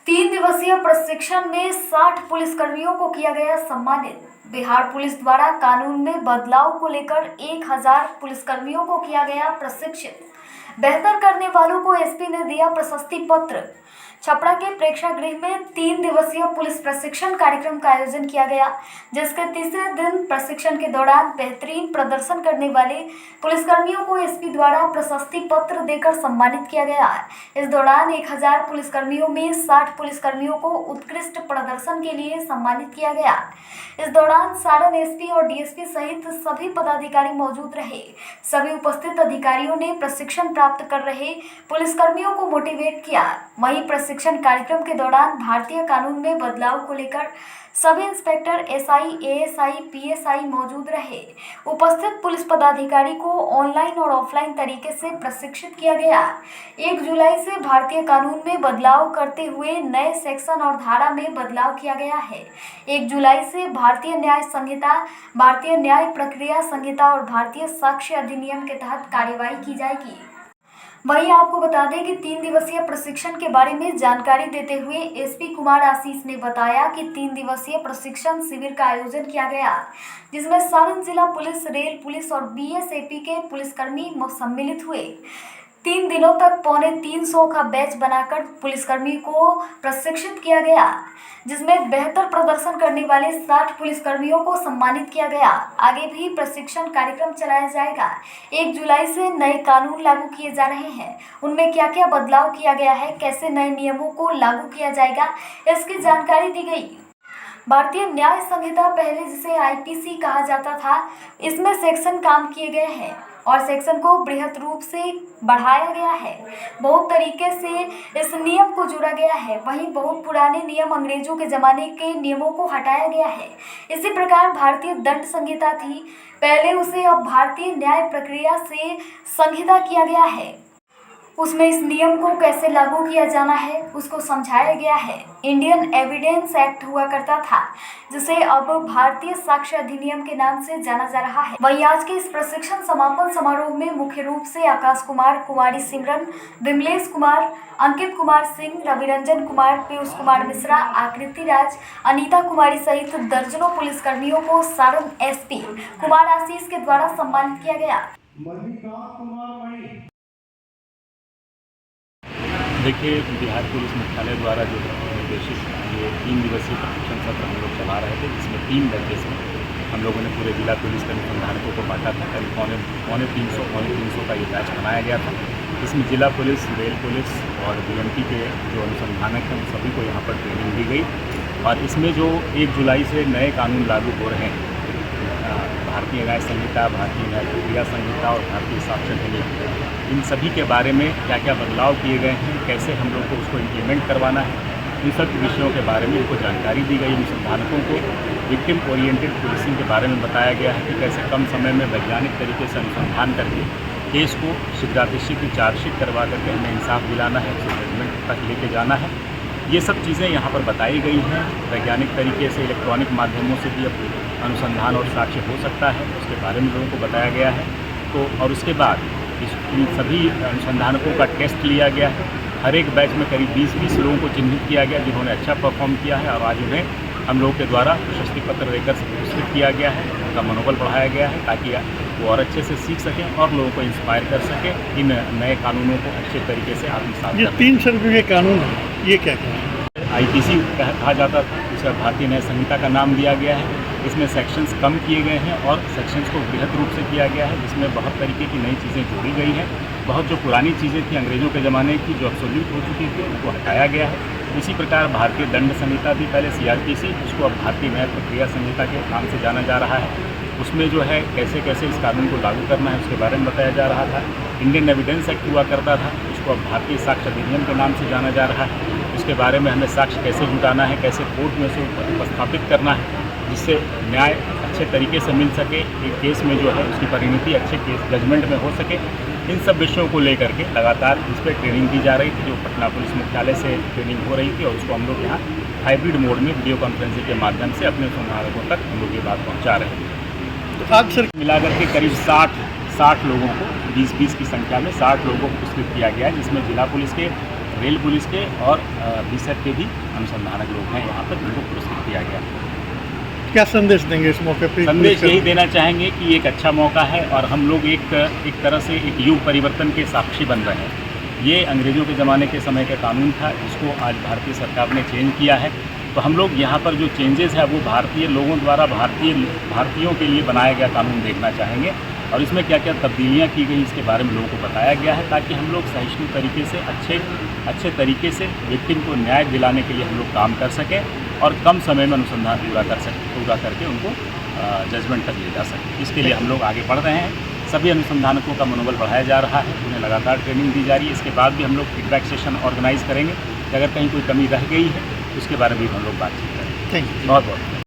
3 दिवसीय प्रशिक्षण में 60 पुलिसकर्मियों को किया गया सम्मानित। बिहार पुलिस द्वारा कानून में बदलाव को लेकर 1000 पुलिसकर्मियों को किया गया प्रशिक्षित। बेहतर करने वालों को एसपी ने दिया प्रशस्ति पत्र। छपरा के प्रेक्षागृह में 3 दिवसीय पुलिस प्रशिक्षण कार्यक्रम का आयोजन किया गया, जिसके तीसरे दिन प्रशिक्षण के दौरान बेहतरीन प्रदर्शन करने वाले पुलिसकर्मियों को एसपी द्वारा प्रशस्ति पत्र देकर सम्मानित किया गया। इस दौरान 1000 पुलिसकर्मियों में 60 पुलिसकर्मियों को उत्कृष्ट प्रदर्शन के लिए सम्मानित किया गया। इस दौरान सारण एसपी और डीएसपी सहित सभी पदाधिकारी मौजूद रहे। सभी उपस्थित अधिकारियों ने प्रशिक्षण प्राप्त कर रहे पुलिसकर्मियों को मोटिवेट किया। वहीं प्रशिक्षण कार्यक्रम के दौरान भारतीय कानून में बदलाव को लेकर सभी इंस्पेक्टर, एसआई, एएसआई, पीएसआई मौजूद रहे। उपस्थित पुलिस पदाधिकारी को ऑनलाइन और ऑफलाइन तरीके से प्रशिक्षित किया गया। 1 जुलाई से भारतीय कानून में बदलाव करते हुए नए सेक्शन और धारा में बदलाव किया गया है। 1 जुलाई से भारतीय न्याय संहिता, भारतीय न्याय प्रक्रिया संहिता और भारतीय साक्ष्य अधिनियम के तहत कार्यवाही की जाएगी। वहीं आपको बता दें कि 3 दिवसीय प्रशिक्षण के बारे में जानकारी देते हुए एसपी कुमार आशीष ने बताया कि 3 दिवसीय प्रशिक्षण शिविर का आयोजन किया गया, जिसमें सारण जिला पुलिस, रेल पुलिस और बीएसएपी के पुलिसकर्मी सम्मिलित हुए। 3 दिनों तक 350 का बैच बनाकर पुलिसकर्मी को प्रशिक्षित किया गया, जिसमें बेहतर प्रदर्शन करने वाले 60 पुलिसकर्मियों को सम्मानित किया गया। आगे भी प्रशिक्षण कार्यक्रम चलाया जाएगा। 1 जुलाई से नए कानून लागू किए जा रहे हैं, उनमें क्या क्या बदलाव किया गया है, कैसे नए नियमों को लागू किया जाएगा, इसकी जानकारी दी गई। भारतीय न्याय संहिता, पहले जिसे आईपीसी कहा जाता था, इसमें सेक्शन काम किए गए हैं और सेक्शन को बृहत रूप से बढ़ाया गया है। बहुत तरीके से इस नियम को जोड़ा गया है। वहीं बहुत पुराने नियम, अंग्रेजों के ज़माने के नियमों को हटाया गया है। इसी प्रकार भारतीय दंड संहिता थी पहले, उसे अब भारतीय न्याय प्रक्रिया से संहिता किया गया है। उसमें इस नियम को कैसे लागू किया जाना है उसको समझाया गया है। इंडियन एविडेंस एक्ट हुआ करता था, जिसे अब भारतीय साक्ष्य अधिनियम के नाम से जाना जा रहा है। वहीं आज के इस प्रशिक्षण समापन समारोह में मुख्य रूप से आकाश कुमार, कुमारी सिमरन, विमलेश कुमार, अंकित कुमार सिंह, रविरंजन कुमार, पीयूष कुमार मिश्रा, आकृति राज, अनीता कुमारी सहित दर्जनों पुलिसकर्मियों को सारण एसपी कुमार आशीष के द्वारा सम्मानित किया गया। देखिए, बिहार पुलिस मुख्यालय द्वारा जो निर्देशित ये 3 दिवसीय प्रशिक्षण सत्र हम लोग चला रहे थे, जिसमें 3 बैचेस में हम लोगों ने पूरे जिला पुलिस के अनुसंधानकों को बांटा था। करीब पौने 300 का ये बैच बनाया गया था। इसमें जिला पुलिस, रेल पुलिस और बीएमपी के जो अनुसंधानक हैं, सभी को यहाँ पर ट्रेनिंग दी गई। और इसमें जो 1 जुलाई से नए कानून लागू हो रहे हैं, भारतीय न्याय संहिता, भारतीय न्याय प्रक्रिया संहिता और भारतीय साक्ष्य अधिनियम, इन सभी के बारे में क्या क्या बदलाव किए गए हैं, कैसे हम लोग को उसको इम्प्लीमेंट करवाना है, इन सब विषयों के बारे में इनको जानकारी दी गई। अनुसंधानकों को विक्टिम ओरिएंटेड पुलिसिंग के बारे में बताया गया है कि कैसे कम समय में वैज्ञानिक तरीके से अनुसंधान करके केस को शीघ्रातिशीघ्र चार्जशीट करवा करके हमें इंसाफ दिलाना है, उसे जजमेंट तक लेके जाना है। ये सब चीज़ें यहाँ पर बताई गई हैं। वैज्ञानिक तरीके से इलेक्ट्रॉनिक माध्यमों से भी अब अनुसंधान और साक्ष्य हो सकता है, उसके बारे में लोगों को बताया गया है। तो और उसके बाद इन सभी अनुसंधानकों का टेस्ट लिया गया है। हर एक बैच में करीब 20 लोगों को चिन्हित किया गया जिन्होंने अच्छा परफॉर्म किया है, और आज उन्हें हम लोगों के द्वारा प्रशस्ति पत्र देकर पुरस्कृत किया गया है। उनका मनोबल बढ़ाया गया है ताकि वो और अच्छे से सीख सकें और लोगों को इंस्पायर कर सकें इन नए कानूनों को अच्छे तरीके से आत्मसात करें। ये 300 रुपये के कानून है, ये क्या है? आईपीसी कहा जाता था, उसे भारतीय न्याय संहिता का नाम दिया गया है। इसमें सेक्शंस कम किए गए हैं और सेक्शंस को बृहत रूप से किया गया है, जिसमें बहुत तरीके की नई चीज़ें जोड़ी गई हैं। बहुत जो पुरानी चीज़ें थी अंग्रेज़ों के ज़माने की, जो ऑब्सोल्यूट हो चुकी थी, उनको हटाया गया है। इसी प्रकार भारतीय दंड संहिता भी पहले सीआरपीसी, उसको अब भारतीय न्याय प्रक्रिया संहिता के नाम से जाना जा रहा है। उसमें जो है कैसे कैसे इस कानून को लागू करना है उसके बारे में बताया जा रहा था। इंडियन एविडेंस एक्ट हुआ करता था, उसको अब भारतीय साक्ष्य अधिनियम के नाम से जाना जा रहा है। उसके बारे में हमें साक्ष्य कैसे जुटाना है, कैसे कोर्ट में उसे उपस्थापित करना है, जिससे न्याय अच्छे तरीके से मिल सके, एक केस में जो है उसकी परिणति अच्छे केस जजमेंट में हो सके। इन सब विषयों को लेकर के लगातार इस पर ट्रेनिंग दी जा रही थी, जो पटना पुलिस मुख्यालय से ट्रेनिंग हो रही थी, और उसको हम लोग यहाँ हाइब्रिड मोड में वीडियो कॉन्फ्रेंसिंग के माध्यम से अपने संधारकों तक हम लोग ये बात पहुँचा रहे हैं। तो आज सर मिलाकर के करीब 60 लोगों को, 20 की संख्या में 60 लोगों को पुरस्कृत किया गया है, जिसमें जिला पुलिस के रेल पुलिस के और बीएसएफ के भी अनुसंधानक लोग हैं यहाँ पर, जिनको पुरस्कृत किया गया। क्या संदेश देंगे इस मौके पर? संदेश यही देना चाहेंगे कि एक अच्छा मौका है और हम लोग एक तरह से एक युग परिवर्तन के साक्षी बन रहे हैं। ये अंग्रेज़ों के ज़माने के समय का कानून था, इसको आज भारतीय सरकार ने चेंज किया है। तो हम लोग यहाँ पर जो चेंजेस है वो भारतीय लोगों द्वारा भारतीयों के लिए बनाया गया कानून देखना चाहेंगे, और इसमें क्या क्या तब्दीलियाँ की गई इसके बारे में लोगों को बताया गया है, ताकि हम लोग सहिष्णु तरीके से अच्छे तरीके से विक्टिम को न्याय दिलाने के लिए हम लोग काम कर सकें और कम समय में अनुसंधान पूरा करके उनको जजमेंट तक ले जा सकें। इसके लिए हम लोग आगे बढ़ रहे हैं। सभी अनुसंधानकों का मनोबल बढ़ाया जा रहा है, उन्हें लगातार ट्रेनिंग दी जा रही है। इसके बाद भी हम लोग फीडबैक सेशन ऑर्गेनाइज करेंगे कि अगर कहीं कोई कमी रह गई है उसके बारे में भी हम लोग बातचीत करेंगे। Thank you. बहुत बहुत